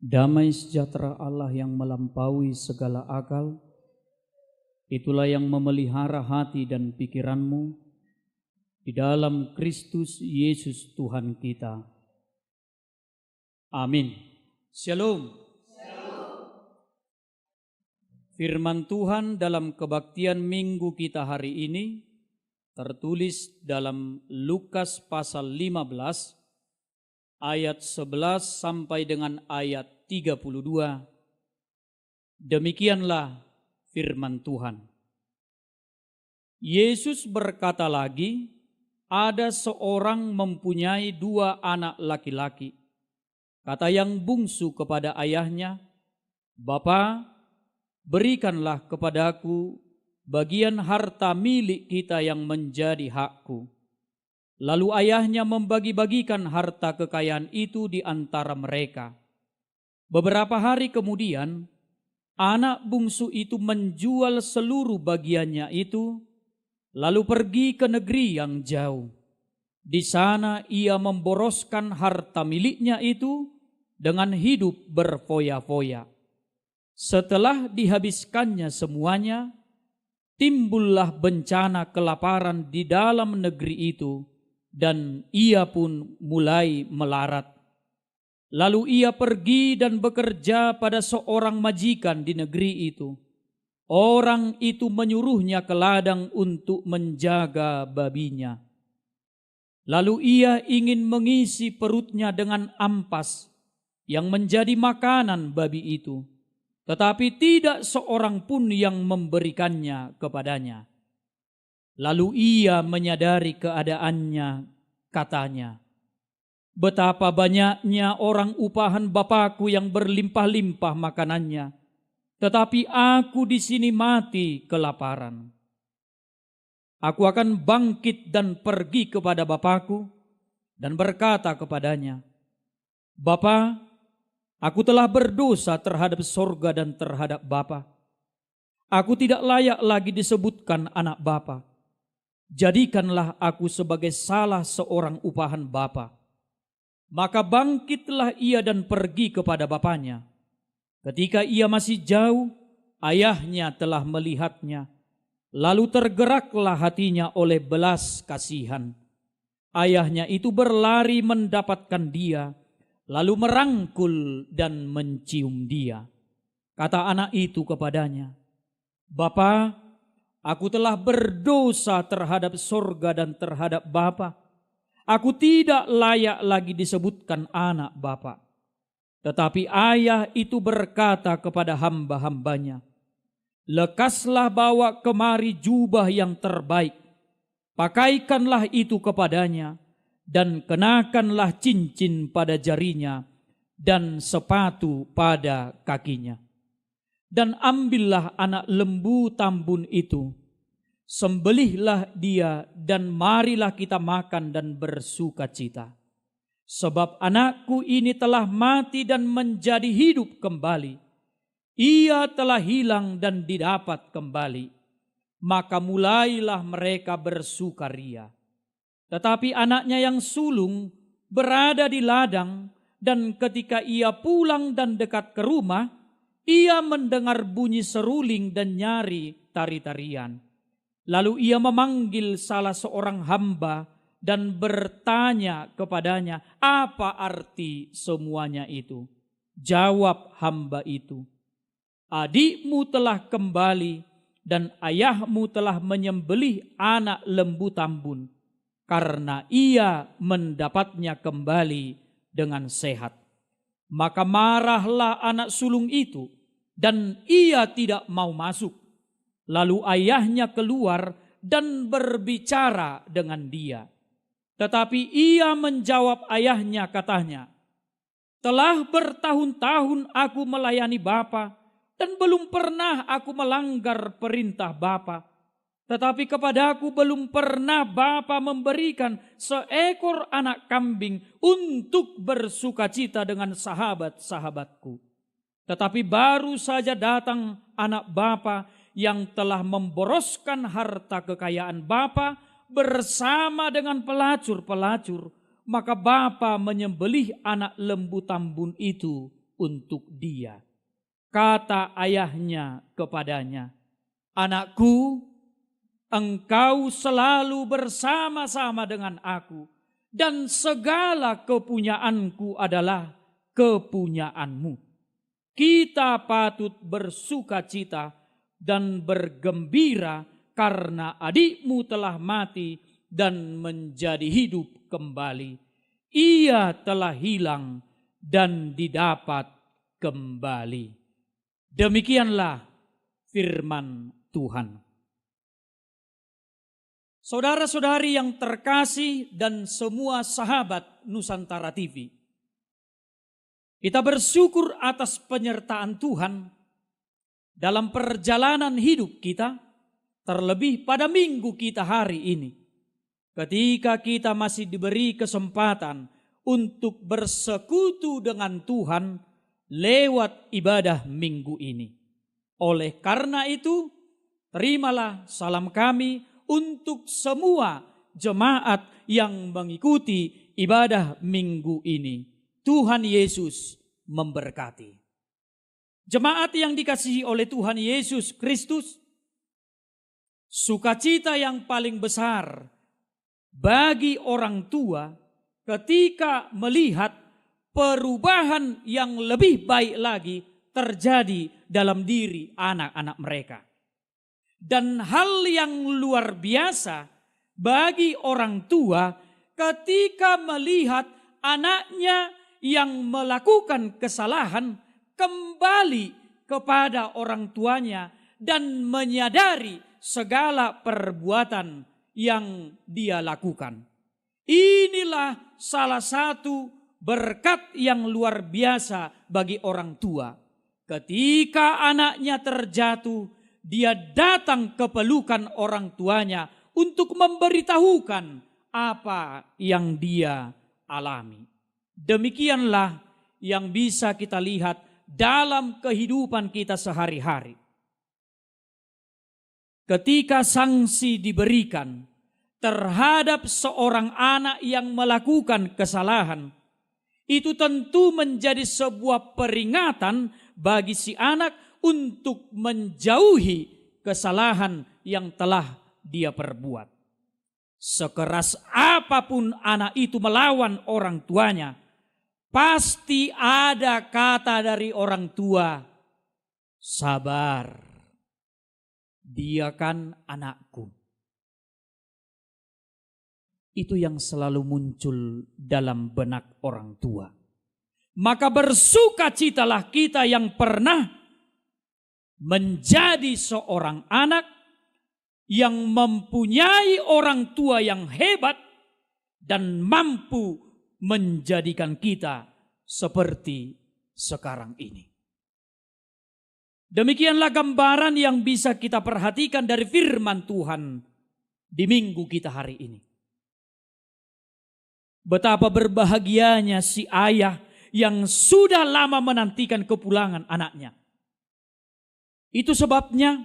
Damai sejahtera Allah yang melampaui segala akal, itulah yang memelihara hati dan pikiranmu di dalam Kristus Yesus Tuhan kita. Amin. Shalom. Firman Tuhan dalam kebaktian minggu kita hari ini tertulis dalam Lukas pasal 15 ayat 11 sampai dengan ayat 32. Demikianlah firman Tuhan. Yesus berkata lagi, ada seorang mempunyai 2 anak laki-laki. Kata yang bungsu kepada ayahnya, "Bapa, berikanlah kepadaku bagian harta milik kita yang menjadi hakku." Lalu ayahnya membagi-bagikan harta kekayaan itu di antara mereka. Beberapa hari kemudian, anak bungsu itu menjual seluruh bagiannya itu, lalu pergi ke negeri yang jauh. Di sana ia memboroskan harta miliknya itu dengan hidup berfoya-foya. Setelah dihabiskannya semuanya, timbullah bencana kelaparan di dalam negeri itu, dan ia pun mulai melarat. Lalu ia pergi dan bekerja pada seorang majikan di negeri itu. Orang itu menyuruhnya ke ladang untuk menjaga babinya. Lalu ia ingin mengisi perutnya dengan ampas yang menjadi makanan babi itu, tetapi tidak seorang pun yang memberikannya kepadanya. Lalu ia menyadari keadaannya, katanya, "Betapa banyaknya orang upahan Bapakku yang berlimpah-limpah makanannya, tetapi aku di sini mati kelaparan. Aku akan bangkit dan pergi kepada Bapakku dan berkata kepadanya, Bapa, aku telah berdosa terhadap sorga dan terhadap Bapa. Aku tidak layak lagi disebutkan anak Bapa. Jadikanlah aku sebagai salah seorang upahan Bapa." Maka bangkitlah ia dan pergi kepada bapanya. Ketika ia masih jauh, ayahnya telah melihatnya. Lalu tergeraklah hatinya oleh belas kasihan. Ayahnya itu berlari mendapatkan dia, lalu merangkul dan mencium dia. Kata anak itu kepadanya, "Bapa, aku telah berdosa terhadap sorga dan terhadap Bapa. Aku tidak layak lagi disebutkan anak Bapa." Tetapi ayah itu berkata kepada hamba-hambanya, "Lekaslah bawa kemari jubah yang terbaik, pakaikanlah itu kepadanya, dan kenakanlah cincin pada jarinya, dan sepatu pada kakinya. Dan ambillah anak lembu tambun itu, sembelihlah dia, dan marilah kita makan dan bersuka cita. Sebab anakku ini telah mati dan menjadi hidup kembali. Ia telah hilang dan didapat kembali." Maka mulailah mereka bersukaria. Tetapi anaknya yang sulung berada di ladang, dan ketika ia pulang dan dekat ke rumah, ia mendengar bunyi seruling dan nyari tari-tarian. Lalu ia memanggil salah seorang hamba dan bertanya kepadanya, "Apa arti semuanya itu?" Jawab hamba itu, "Adikmu telah kembali dan ayahmu telah menyembelih anak lembu tambun, karena ia mendapatnya kembali dengan sehat." Maka marahlah anak sulung itu dan ia tidak mau masuk. Lalu ayahnya keluar dan berbicara dengan dia. Tetapi ia menjawab ayahnya, katanya, "Telah bertahun-tahun aku melayani Bapa, dan belum pernah aku melanggar perintah Bapa. Tetapi kepadaku belum pernah Bapa memberikan seekor anak kambing untuk bersukacita dengan sahabat-sahabatku. Tetapi baru saja datang anak Bapa yang telah memboroskan harta kekayaan Bapa bersama dengan pelacur-pelacur. Maka Bapa menyembelih anak lembu tambun itu untuk dia. Kata ayahnya kepadanya, "Anakku, engkau selalu bersama-sama dengan aku, dan segala kepunyaanku adalah kepunyaanmu. Kita patut bersukacita dan bergembira karena adikmu telah mati dan menjadi hidup kembali. Ia telah hilang dan didapat kembali." Demikianlah firman Tuhan. Saudara-saudari yang terkasih dan semua sahabat Nusantara TV, kita bersyukur atas penyertaan Tuhan dalam perjalanan hidup kita, terlebih pada minggu kita hari ini, ketika kita masih diberi kesempatan untuk bersekutu dengan Tuhan lewat ibadah minggu ini. Oleh karena itu, terimalah salam kami untuk semua jemaat yang mengikuti ibadah minggu ini. Tuhan Yesus memberkati. Jemaat yang dikasihi oleh Tuhan Yesus Kristus, sukacita yang paling besar bagi orang tua ketika melihat perubahan yang lebih baik lagi terjadi dalam diri anak-anak mereka. Dan hal yang luar biasa bagi orang tua ketika melihat anaknya yang melakukan kesalahan kembali kepada orang tuanya dan menyadari segala perbuatan yang dia lakukan. Inilah salah satu berkat yang luar biasa bagi orang tua. Ketika anaknya terjatuh, dia datang ke pelukan orang tuanya untuk memberitahukan apa yang dia alami. Demikianlah yang bisa kita lihat dalam kehidupan kita sehari-hari. Ketika sanksi diberikan terhadap seorang anak yang melakukan kesalahan, itu tentu menjadi sebuah peringatan bagi si anak untuk menjauhi kesalahan yang telah dia perbuat. Sekeras apapun anak itu melawan orang tuanya, pasti ada kata dari orang tua, "Sabar, dia kan anakku." Itu yang selalu muncul dalam benak orang tua. Maka bersukacitalah kita yang pernah menjadi seorang anak yang mempunyai orang tua yang hebat dan mampu menjadikan kita seperti sekarang ini. Demikianlah gambaran yang bisa kita perhatikan dari firman Tuhan di minggu kita hari ini. Betapa berbahagianya si ayah yang sudah lama menantikan kepulangan anaknya. Itu sebabnya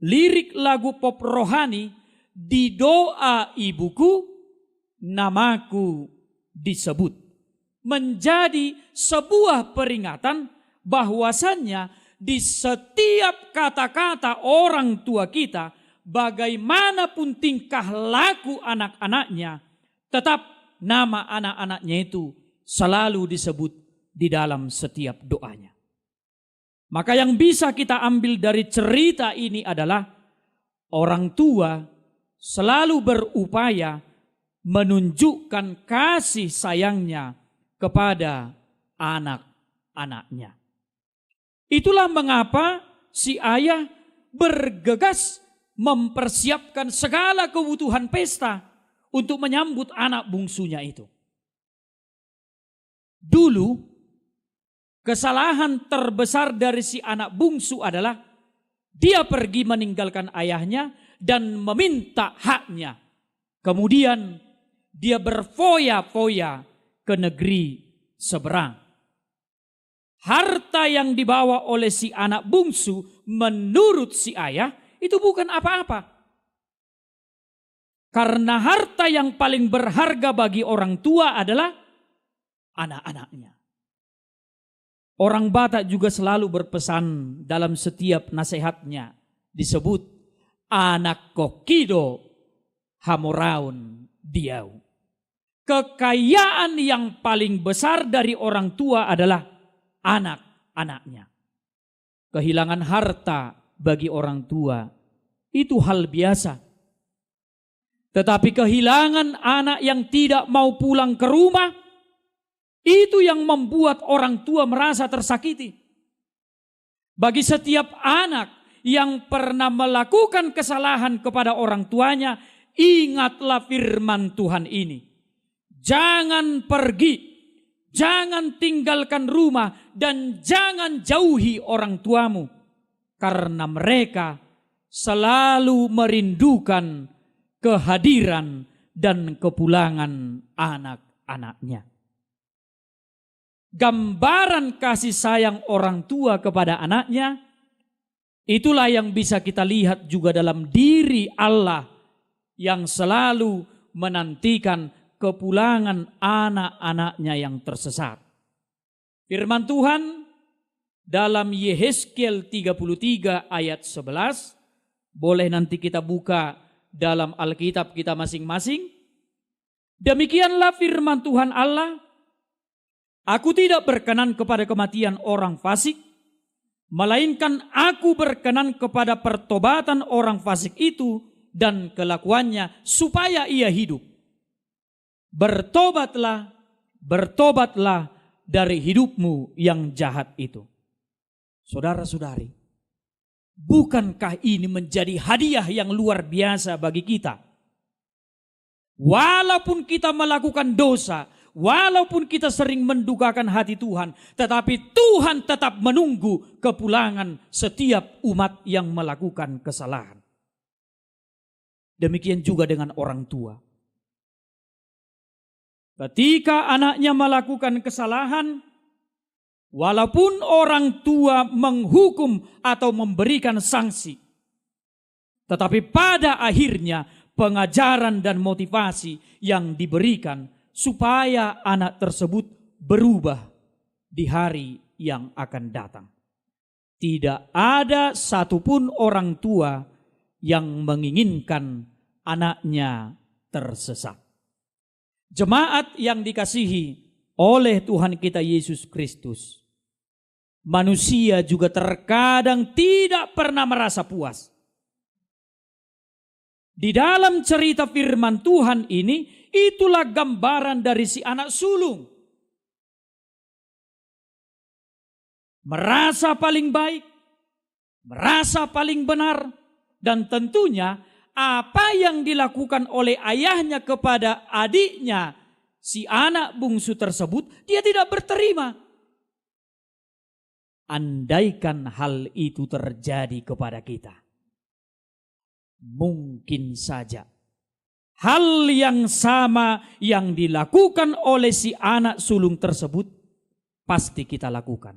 lirik lagu pop rohani "Di Doa Ibuku Namaku Disebut" menjadi sebuah peringatan bahwasannya di setiap kata-kata orang tua kita, bagaimanapun tingkah laku anak-anaknya, tetap nama anak-anaknya itu selalu disebut di dalam setiap doanya. Maka yang bisa kita ambil dari cerita ini adalah orang tua selalu berupaya menunjukkan kasih sayangnya kepada anak-anaknya. Itulah mengapa si ayah bergegas mempersiapkan segala kebutuhan pesta untuk menyambut anak bungsunya itu. Dulu, kesalahan terbesar dari si anak bungsu adalah dia pergi meninggalkan ayahnya dan meminta haknya. Kemudian dia berfoya-foya ke negeri seberang. Harta yang dibawa oleh si anak bungsu menurut si ayah itu bukan apa-apa. Karena harta yang paling berharga bagi orang tua adalah anak-anaknya. Orang Batak juga selalu berpesan dalam setiap nasihatnya, disebut anak kokido hamoraun diau. Kekayaan yang paling besar dari orang tua adalah anak-anaknya. Kehilangan harta bagi orang tua itu hal biasa. Tetapi kehilangan anak yang tidak mau pulang ke rumah, itu yang membuat orang tua merasa tersakiti. Bagi setiap anak yang pernah melakukan kesalahan kepada orang tuanya, ingatlah firman Tuhan ini. Jangan pergi, jangan tinggalkan rumah, dan jangan jauhi orang tuamu. Karena mereka selalu merindukan kehadiran dan kepulangan anak-anaknya. Gambaran kasih sayang orang tua kepada anaknya, itulah yang bisa kita lihat juga dalam diri Allah yang selalu menantikan kepulangan anak-anaknya yang tersesat. Firman Tuhan dalam Yehezkiel 33 ayat 11, boleh nanti kita buka dalam Alkitab kita masing-masing. Demikianlah firman Tuhan Allah, aku tidak berkenan kepada kematian orang fasik, melainkan aku berkenan kepada pertobatan orang fasik itu dan kelakuannya supaya ia hidup. Bertobatlah, bertobatlah dari hidupmu yang jahat itu. Saudara-saudari, bukankah ini menjadi hadiah yang luar biasa bagi kita? Walaupun kita melakukan dosa, walaupun kita sering mendukakan hati Tuhan, tetapi Tuhan tetap menunggu kepulangan setiap umat yang melakukan kesalahan. Demikian juga dengan orang tua. Ketika anaknya melakukan kesalahan, walaupun orang tua menghukum atau memberikan sanksi, tetapi pada akhirnya pengajaran dan motivasi yang diberikan supaya anak tersebut berubah di hari yang akan datang. Tidak ada satupun orang tua yang menginginkan anaknya tersesat. Jemaat yang dikasihi oleh Tuhan kita Yesus Kristus, manusia juga terkadang tidak pernah merasa puas. Di dalam cerita firman Tuhan ini, itulah gambaran dari si anak sulung. Merasa paling baik, merasa paling benar, dan tentunya apa yang dilakukan oleh ayahnya kepada adiknya, si anak bungsu tersebut, dia tidak berterima. Andaikan hal itu terjadi kepada kita, mungkin saja hal yang sama yang dilakukan oleh si anak sulung tersebut pasti kita lakukan.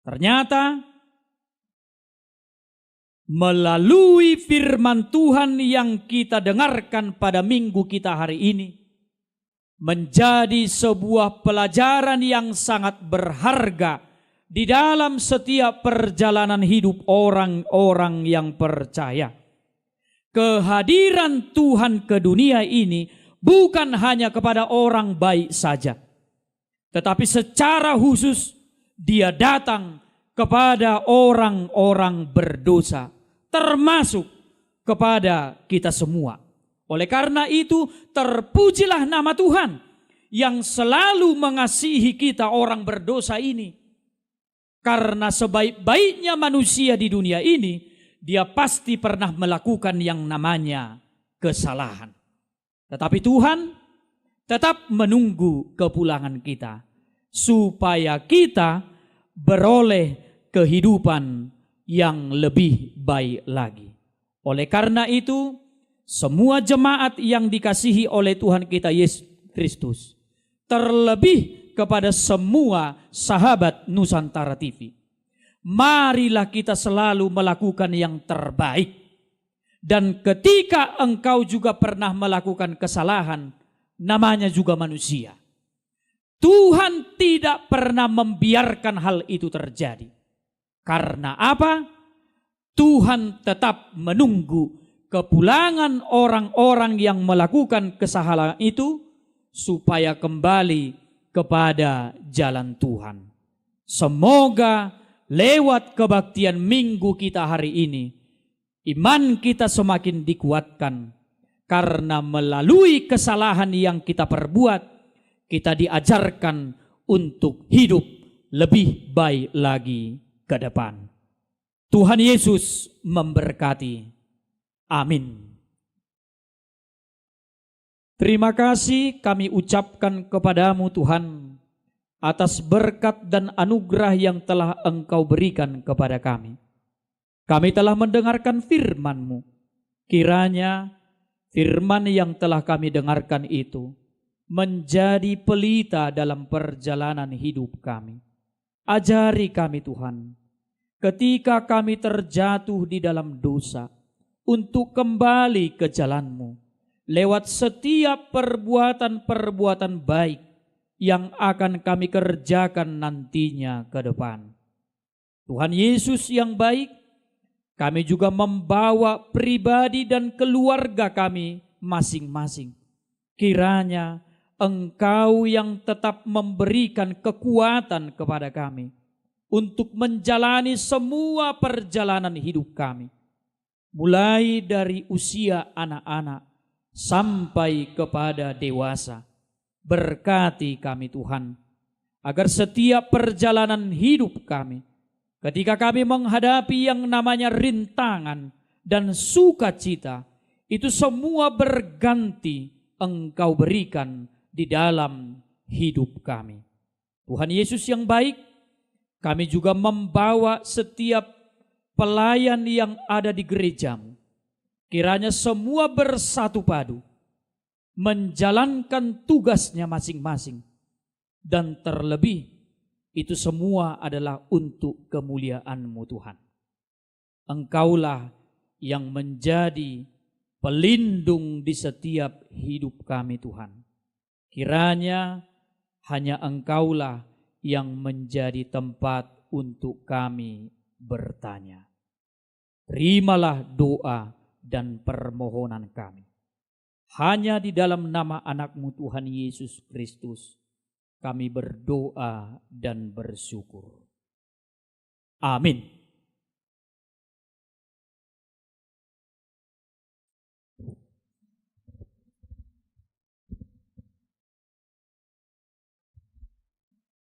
Ternyata melalui firman Tuhan yang kita dengarkan pada minggu kita hari ini, menjadi sebuah pelajaran yang sangat berharga di dalam setiap perjalanan hidup orang-orang yang percaya. Kehadiran Tuhan ke dunia ini bukan hanya kepada orang baik saja, tetapi secara khusus Dia datang kepada orang-orang berdosa, termasuk kepada kita semua. Oleh karena itu, terpujilah nama Tuhan yang selalu mengasihi kita orang berdosa ini. Karena sebaik-baiknya manusia di dunia ini, dia pasti pernah melakukan yang namanya kesalahan. Tetapi Tuhan tetap menunggu kepulangan kita, supaya kita beroleh kehidupan yang lebih baik lagi. Oleh karena itu, semua jemaat yang dikasihi oleh Tuhan kita Yesus Kristus, terlebih kepada semua sahabat Nusantara TV, marilah kita selalu melakukan yang terbaik. Dan ketika engkau juga pernah melakukan kesalahan, namanya juga manusia. Tuhan tidak pernah membiarkan hal itu terjadi. Karena apa? Tuhan tetap menunggu kepulangan orang-orang yang melakukan kesalahan itu supaya kembali kepada jalan Tuhan. Semoga lewat kebaktian minggu kita hari ini, iman kita semakin dikuatkan. Karena melalui kesalahan yang kita perbuat, kita diajarkan untuk hidup lebih baik lagi ke depan. Tuhan Yesus memberkati. Amin. Terima kasih kami ucapkan kepadamu Tuhan atas berkat dan anugerah yang telah Engkau berikan kepada kami. Kami telah mendengarkan firman-Mu. Kiranya firman yang telah kami dengarkan itu menjadi pelita dalam perjalanan hidup kami. Ajari kami Tuhan, ketika kami terjatuh di dalam dosa, untuk kembali ke jalan-Mu lewat setiap perbuatan-perbuatan baik yang akan kami kerjakan nantinya ke depan. Tuhan Yesus yang baik, kami juga membawa pribadi dan keluarga kami masing-masing. Kiranya Engkau yang tetap memberikan kekuatan kepada kami untuk menjalani semua perjalanan hidup kami. Mulai dari usia anak-anak sampai kepada dewasa. Berkati kami Tuhan, agar setiap perjalanan hidup kami, ketika kami menghadapi yang namanya rintangan dan sukacita, itu semua berganti Engkau berikan di dalam hidup kami. Tuhan Yesus yang baik, kami juga membawa setiap pelayan yang ada di gereja-Mu. Kiranya semua bersatu padu, menjalankan tugasnya masing-masing. Dan terlebih, itu semua adalah untuk kemuliaan-Mu Tuhan. Engkaulah yang menjadi pelindung di setiap hidup kami Tuhan. Kiranya hanya Engkaulah yang menjadi tempat untuk kami bertanya. Terimalah doa dan permohonan kami. Hanya di dalam nama anak-Mu Tuhan Yesus Kristus kami berdoa dan bersyukur. Amin.